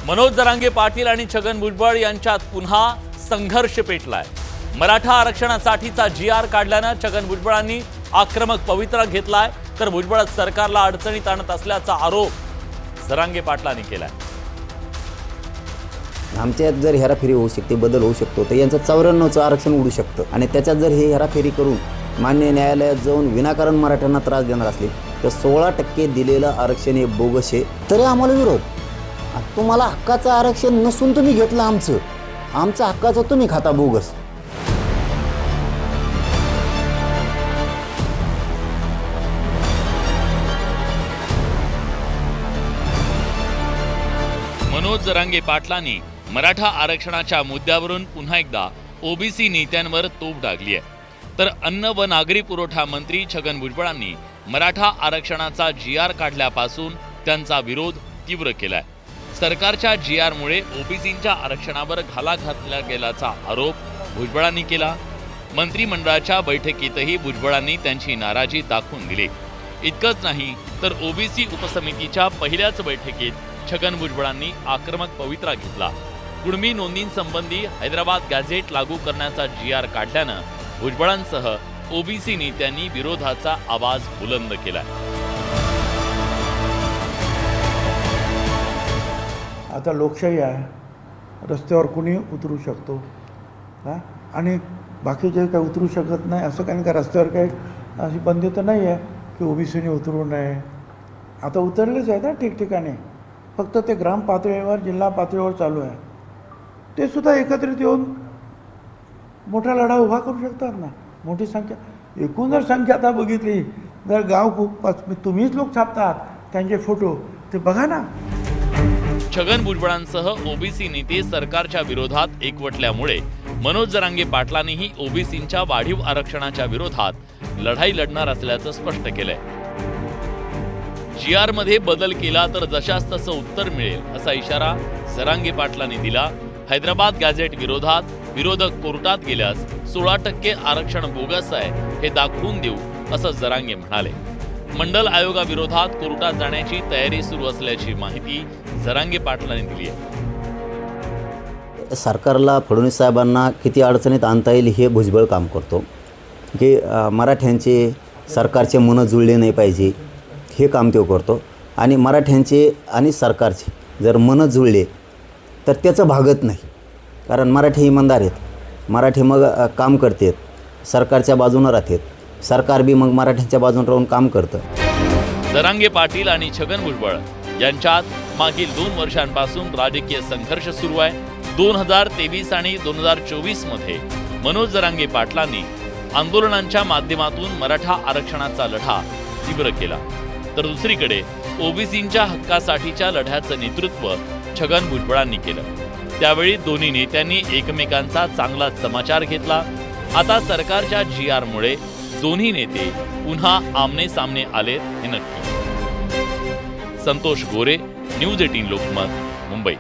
मनोज जरांगे पाटील आणि छगन भुजबळ यांच्यात पुन्हा संघर्ष पेटलाय। मराठा आरक्षणासाठीचा जी.आर. काढल्यानं छगन भुजबळांनी आक्रमक पवित्रा घेतलाय, तर भुजबळ सरकारला अडचणीत आणत असल्याचा आरोप जरांगे पाटलांनी केलाय। आमच्यात जर हेराफेरी होऊ शकते, बदल होऊ शकतो, तर यांचं 94चं आरक्षण उडू शकतं आणि त्याच्यात जर हे हेराफेरी करून मान्य न्यायालयात जाऊन विनाकारण मराठ्यांना त्रास देणार असले तर 16% दिलेलं आरक्षण हे बोगस आहे, तरी आम्हाला विरोध। तुम्हाला हक्काचं आरक्षण नसून तुम्ही घेतलं आमचं हक्काचं तुम्ही खाता बोगस। मनोज जरांगे पाटलांनी मराठा आरक्षणाच्या मुद्द्यावरून पुन्हा एकदा ओबीसी नेत्यांवर तोफ डागली आहे, तर अन्न व नागरी पुरवठा मंत्री छगन भुजबळांनी मराठा आरक्षणाचा जी.आर. काढल्यापासून त्यांचा विरोध तीव्र केलाय। सरकारच्या जी.आर.मुळे ओबीसींच्या आरक्षणावर घाला घातला गेल्याचा आरोप भुजबळांनी केला। मंत्रिमंडळाच्या बैठकीतही भुजबळांनी त्यांची नाराजी दाखवून दिली। इतकंच नाही तर ओबीसी उपसमितीच्या पहिल्याच बैठकीत छगन भुजबळांनी आक्रमक पवित्रा घेतला। कुणबी नोंदींसंबंधी हैदराबाद गॅझेट लागू करण्याचा जी.आर. काढल्यानं भुजबळांसह ओबीसी नेत्यांनी विरोधाचा आवाज बुलंद केला। आता लोकशाही आहे, रस्त्यावर कुणी उतरू शकतो आणि बाकीचे काही उतरू शकत नाही असं काही का रस्त्यावर काही अशी बंदी तर नाही आहे की ओबीसीने उतरू नये। आता उतरलेच आहे ना ठिकठिकाणी, फक्त ते ग्राम पातळीवर जिल्हा पातळीवर चालू आहे। ते सुद्धा एकत्रित येऊन मोठा लढा उभा करू शकतात ना। मोठी संख्या, एकूण जर संख्या आता बघितली जर गाव खूप तुम्हीच लोक छापतात त्यांचे फोटो, ते बघा ना। छगन भुजबळांसह ओबीसी नेते सरकारच्या विरोधात एकवटल्यामुळे मनोज जरांगे पाटलांनीही ओबीसींच्या वाढीव आरक्षणाच्या विरोधात लढाई लढणार असल्याचं स्पष्ट केलंय। जी.आर. मध्ये बदल केला तर जशास तसं उत्तर मिळेल असा इशारा जरांगे पाटलांनी दिला। हैदराबाद गॅझेट विरोधात विरोधक कोर्टात गेल्यास 16% आरक्षण बोगस आहे हे दाखवून देऊ असं जरांगे म्हणाले। मंडल आयोगाविरोधात कोर्टात जाण्याची तयारी सुरू असल्याची माहिती जरांगे पाटलांनी दिली आहे। सरकारला, फडणवीस साहेबांना किती अडचणीत आणता येईल हे भुजबळ काम करतो, की मराठ्यांचे सरकारचे मन जुळले नाही पाहिजे हे काम तो करतो आणि मराठ्यांचे आणि सरकारचे जर मन जुळले तर त्याचं भागत नाही, कारण मराठी इमानदार आहेत, मराठी मग काम करतात, सरकारच्या बाजूनं राहतात, सरकार बी मग मराठ्यांच्या बाजून राहून काम करतं। जरांगे पाटील आणि छगन भुजबळ यांच्यात मागील 2 वर्षांपासून राजकीय संघर्ष सुरू आहे। 2023 आणि 2024 मध्ये मनोज जरांगे पाटलांनी आंदोलनांच्या माध्यमातून मराठा आरक्षणाचा लढा तीव्र केला, तर दुसरीकडे ओबीसींच्या हक्कासाठीच्या लढ्याचं नेतृत्व छगन भुजबळांनी केलं। त्यावेळी दोन्ही नेत्यांनी एकमेकांचा चांगला समाचार घेतला। आता सरकारच्या जी.आर.मुळे दोन्ही नेते पुन्हा आमने सामने आलेत हे नक्की। संतोष गोरे, न्यूज 18 लोकमत, मुंबई।